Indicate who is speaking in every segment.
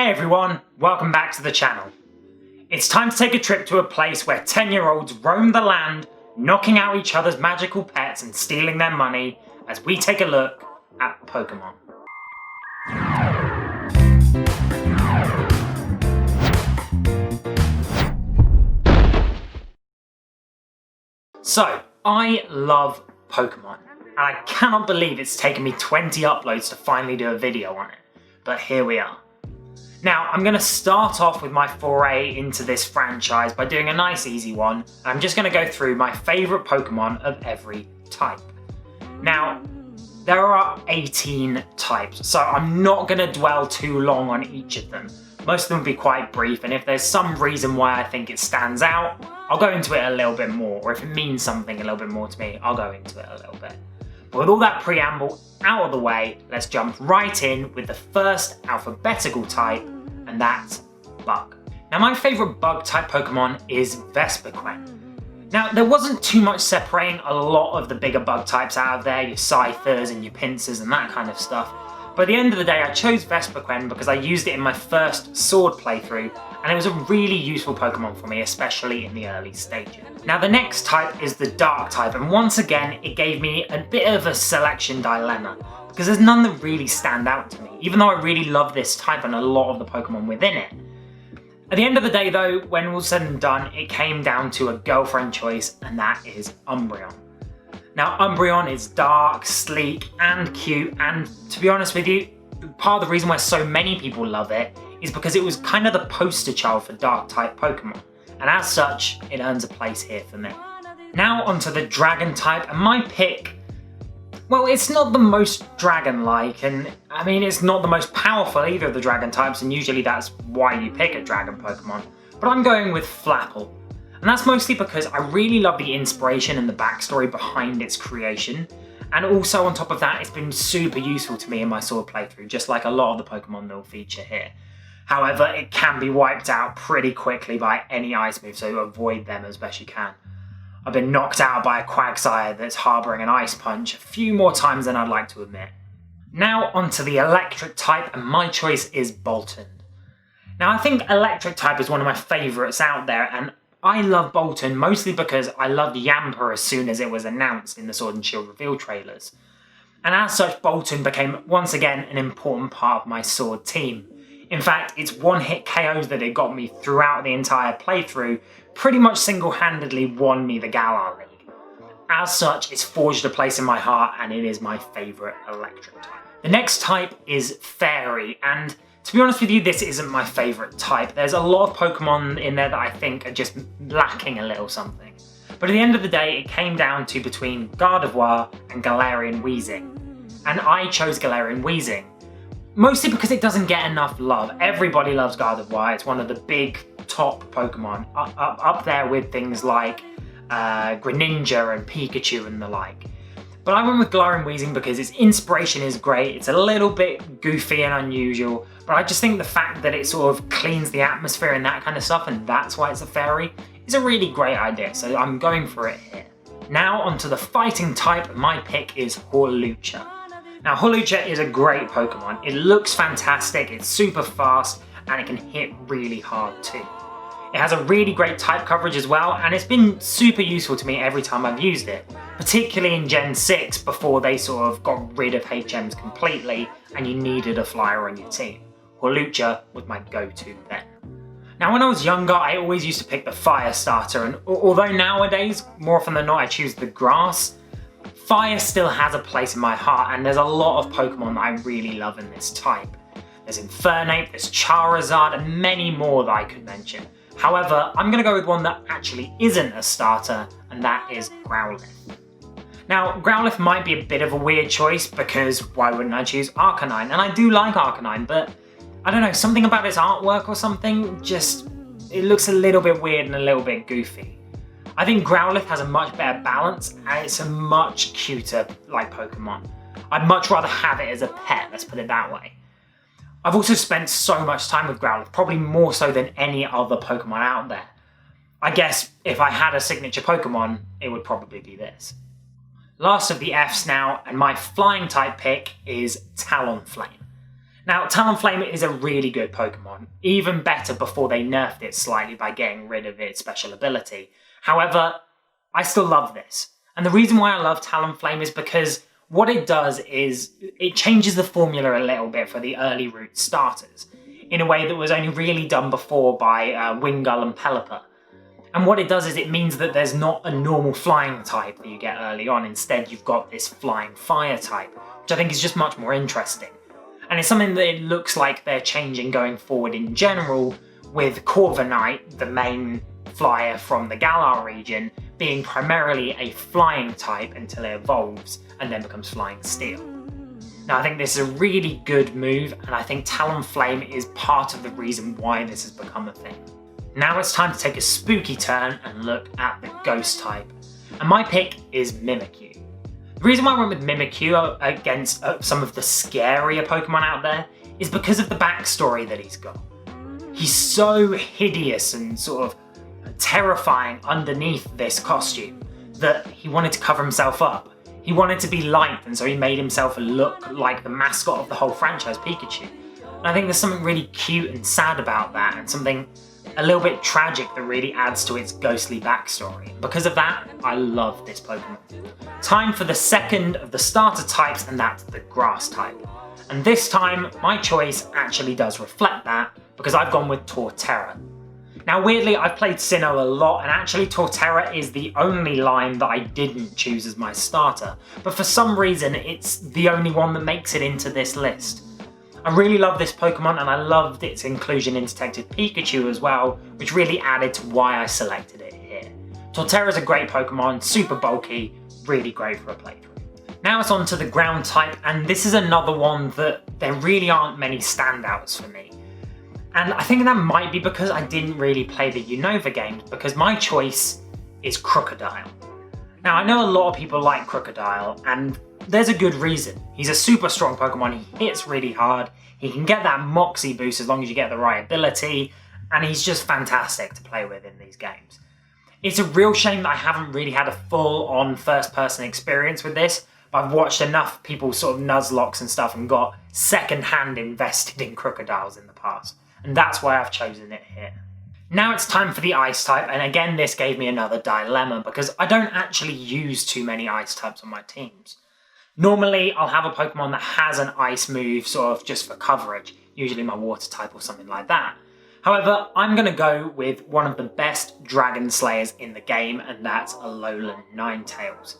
Speaker 1: Hey everyone, welcome back to the channel. It's time to take a trip to a place where 10-year-olds roam the land, knocking out each other's magical pets and stealing their money as we take a look at Pokémon. So, I love Pokémon, and I cannot believe it's taken me 20 uploads to finally do a video on it, but here we are. Now, I'm going to start off with my foray into this franchise by doing a nice easy one. I'm just going to go through my favourite Pokémon of every type. Now, there are 18 types, so I'm not going to dwell too long on each of them. Most of them will be quite brief, and if there's some reason why I think it stands out, I'll go into it a little bit more, or if it means something a little bit more to me, I'll go into it a little bit. But with all that preamble out of the way, let's jump right in with the first alphabetical type, and that's Bug. Now, my favourite Bug type Pokemon is Vespiquen. Now, there wasn't too much separating a lot of the bigger Bug types out of there, your Scythers and your Pincers and that kind of stuff. But at the end of the day, I chose Vespiquen because I used it in my first Sword playthrough, and it was a really useful Pokemon for me, especially in the early stages. Now, the next type is the Dark type, and once again, it gave me a bit of a selection dilemma, because there's none that really stand out to me, even though I really love this type and a lot of the Pokemon within it. At the end of the day though, when all said and done, it came down to a girlfriend choice, and that is Umbreon. Now, Umbreon is dark, sleek, and cute, and to be honest with you, part of the reason why so many people love it is because it was kind of the poster child for Dark-type Pokemon, and as such, it earns a place here for me. Now onto the Dragon type, and my pick, well, it's not the most dragon-like, and I mean, it's not the most powerful either of the Dragon types, and usually that's why you pick a Dragon Pokemon, but I'm going with Flapple. And that's mostly because I really love the inspiration and the backstory behind its creation. And also on top of that, it's been super useful to me in my Sword playthrough, just like a lot of the Pokemon that will feature here. However, it can be wiped out pretty quickly by any ice move, so avoid them as best you can. I've been knocked out by a Quagsire that's harbouring an Ice Punch a few more times than I'd like to admit. Now onto the Electric type, and my choice is Bolton. Now, I think Electric type is one of my favourites out there, and I love Bolton mostly because I loved Yamper as soon as it was announced in the Sword and Shield reveal trailers. And as such, Bolton became once again an important part of my Sword team. In fact, its one-hit KOs that it got me throughout the entire playthrough pretty much single-handedly won me the Galar League. As such, it's forged a place in my heart, and it is my favourite Electric type. The next type is Fairy, and to be honest with you, this isn't my favourite type. There's a lot of Pokemon in there that I think are just lacking a little something. But at the end of the day, it came down to between Gardevoir and Galarian Weezing. And I chose Galarian Weezing, mostly because it doesn't get enough love. Everybody loves Gardevoir. It's one of the big top Pokemon, up there with things like Greninja and Pikachu and the like. But I went with Galarian Weezing because its inspiration is great, it's a little bit goofy and unusual, but I just think the fact that it sort of cleans the atmosphere and that kind of stuff, and that's why it's a fairy, is a really great idea, so I'm going for it here. Now onto the fighting type, my pick is Hawlucha. Now, Hawlucha is a great Pokemon. It looks fantastic, it's super fast, and it can hit really hard too. It has a really great type coverage as well, and it's been super useful to me every time I've used it, particularly in Gen 6 before they sort of got rid of HMs completely and you needed a flyer on your team. Hawlucha was my go-to then. Now, when I was younger, I always used to pick the Fire starter, and although nowadays, more often than not, I choose the Grass, Fire still has a place in my heart, and there's a lot of Pokemon that I really love in this type. There's Infernape, there's Charizard, and many more that I could mention. However, I'm going to go with one that actually isn't a starter, and that is Growlithe. Now, Growlithe might be a bit of a weird choice because why wouldn't I choose Arcanine? And I do like Arcanine, but I don't know, something about its artwork or something, it looks a little bit weird and a little bit goofy. I think Growlithe has a much better balance, and it's a much cuter Pokemon. I'd much rather have it as a pet, let's put it that way. I've also spent so much time with Growlithe, probably more so than any other Pokemon out there. I guess if I had a signature Pokemon, it would probably be this. Last of the Fs now, and my flying type pick is Talonflame. Now, Talonflame is a really good Pokemon, even better before they nerfed it slightly by getting rid of its special ability. However, I still love this. And the reason why I love Talonflame is because what it does is it changes the formula a little bit for the early route starters, in a way that was only really done before by Wingull and Pelipper. And what it does is it means that there's not a normal flying type that you get early on. Instead, you've got this flying fire type, which I think is just much more interesting. And it's something that it looks like they're changing going forward in general, with Corviknight, the main flyer from the Galar region, being primarily a flying type until it evolves and then becomes Flying Steel. Now, I think this is a really good move, and I think Talonflame is part of the reason why this has become a thing. Now it's time to take a spooky turn and look at the Ghost type. And my pick is Mimikyu. The reason why I went with Mimikyu against some of the scarier Pokemon out there is because of the backstory that he's got. He's so hideous and sort of terrifying underneath this costume that he wanted to cover himself up. He wanted to be liked, and so he made himself look like the mascot of the whole franchise, Pikachu. And I think there's something really cute and sad about that, and something a little bit tragic that really adds to its ghostly backstory. Because of that, I love this Pokemon. Time for the second of the starter types, and that's the Grass type. And this time, my choice actually does reflect that, because I've gone with Torterra. Now weirdly, I've played Sinnoh a lot, and actually Torterra is the only line that I didn't choose as my starter, but for some reason it's the only one that makes it into this list. I really love this Pokemon, and I loved its inclusion in Detective Pikachu as well, which really added to why I selected it here. Torterra is a great Pokemon, super bulky, really great for a playthrough. Now it's on to the Ground type, and this is another one that there really aren't many standouts for me. And I think that might be because I didn't really play the Unova games, because my choice is Crocodile. Now I know a lot of people like Crocodile, and there's a good reason. He's a super strong Pokemon, he hits really hard, he can get that Moxie boost as long as you get the right ability, and he's just fantastic to play with in these games. It's a real shame that I haven't really had a full-on first-person experience with this, but I've watched enough people sort of Nuzlocke and stuff and got second-hand invested in Crocodiles in the past, and that's why I've chosen it here. Now it's time for the Ice type, and again this gave me another dilemma because I don't actually use too many Ice types on my teams. Normally I'll have a Pokemon that has an Ice move sort of just for coverage, usually my Water type or something like that. However, I'm going to go with one of the best Dragon Slayers in the game, and that's Alolan Ninetales.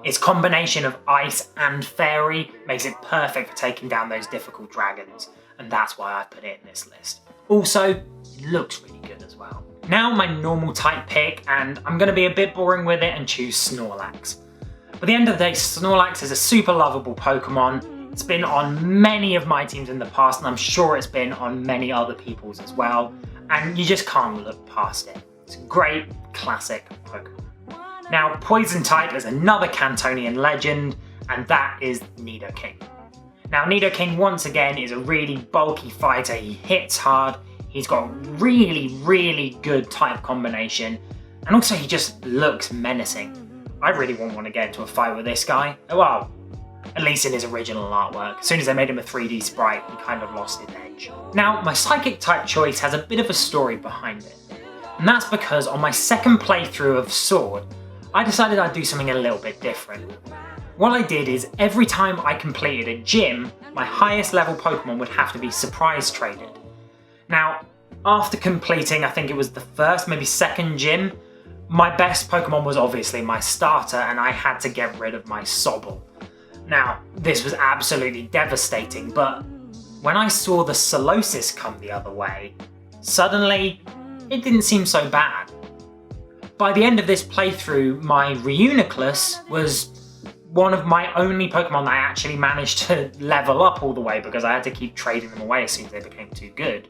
Speaker 1: Its combination of Ice and Fairy makes it perfect for taking down those difficult dragons, and that's why I put it in this list. Also, it looks really good as well. Now my normal type pick, and I'm going to be a bit boring with it and choose Snorlax. At the end of the day, Snorlax is a super lovable Pokemon. It's been on many of my teams in the past, and I'm sure it's been on many other people's as well, and you just can't look past it. It's a great, classic Pokemon. Now, Poison type is another Cantonian legend, and that is Nidoking. Now, Nidoking, once again, is a really bulky fighter. He hits hard, he's got really good type combination, and also he just looks menacing. I really wouldn't want to get into a fight with this guy. Well, at least in his original artwork. As soon as they made him a 3D sprite, he kind of lost his edge. Now, my Psychic type choice has a bit of a story behind it. And that's because on my second playthrough of Sword, I decided I'd do something a little bit different. What I did is, every time I completed a gym, my highest level Pokemon would have to be surprise traded. Now, after completing, I think it was the first, maybe second gym, my best Pokemon was obviously my starter, and I had to get rid of my Sobble. Now, this was absolutely devastating, but when I saw the Solosis come the other way, suddenly it didn't seem so bad. By the end of this playthrough, my Reuniclus was one of my only Pokemon that I actually managed to level up all the way, because I had to keep trading them away as soon as they became too good.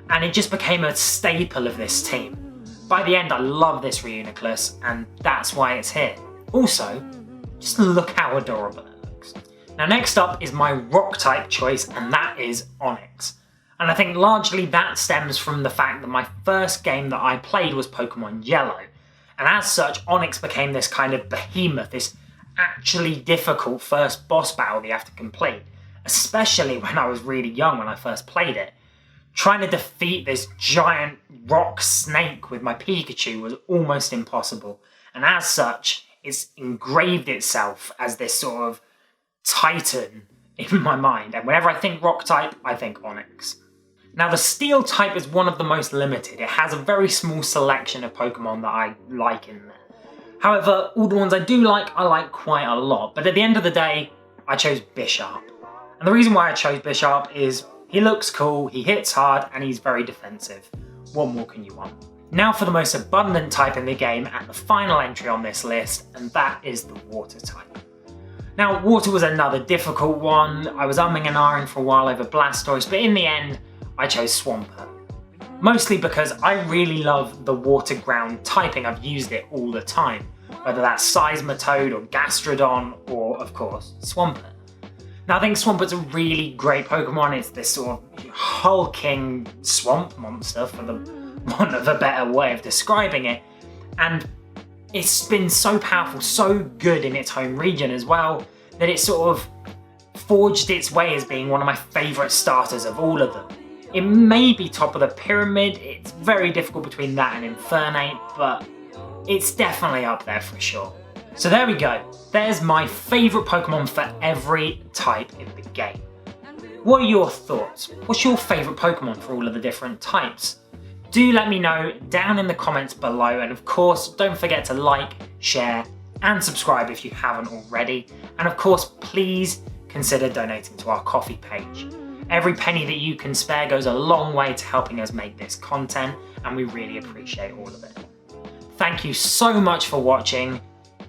Speaker 1: And it just became a staple of this team. By the end, I love this Reuniclus, and that's why it's here. Also, just look how adorable it looks. Now next up is my Rock type choice, and that is Onix. And I think largely that stems from the fact that my first game that I played was Pokémon Yellow. And as such, Onix became this kind of behemoth, this actually difficult first boss battle that you have to complete. especially when I was really young when I first played it. Trying to defeat this giant rock snake with my Pikachu was almost impossible, and as such, it's engraved itself as this sort of titan in my mind, and whenever I think rock type, I think Onix. Now the steel type is one of the most limited. It has a very small selection of Pokemon that I like in there. However, all the ones I do like, I like quite a lot, but at the end of the day, I chose Bisharp. And the reason why I chose Bisharp is he looks cool, he hits hard, and he's very defensive. What more can you want? Now for the most abundant type in the game and the final entry on this list, and that is the water type. Now, water was another difficult one. I was umming and ahhing for a while over Blastoise, but in the end, I chose Swampert. Mostly because I really love the water ground typing. I've used it all the time, whether that's Seismitoad or Gastrodon or, of course, Swampert. Now I think Swampert's a really great Pokemon. It's this sort of hulking swamp monster, for the want of a better way of describing it. And it's been so powerful, so good in its home region as well, that it sort of forged its way as being one of my favourite starters of all of them. It may be top of the pyramid, it's very difficult between that and Infernape, but it's definitely up there for sure. So there we go, there's my favourite Pokemon for every type in the game. What are your thoughts? What's your favourite Pokemon for all of the different types? Do let me know down in the comments below, and of course don't forget to like, share and subscribe if you haven't already, and of course please consider donating to our Ko-fi page. Every penny that you can spare goes a long way to helping us make this content, and we really appreciate all of it. Thank you so much for watching.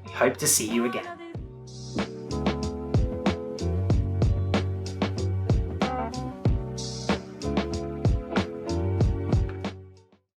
Speaker 1: We hope to see you again.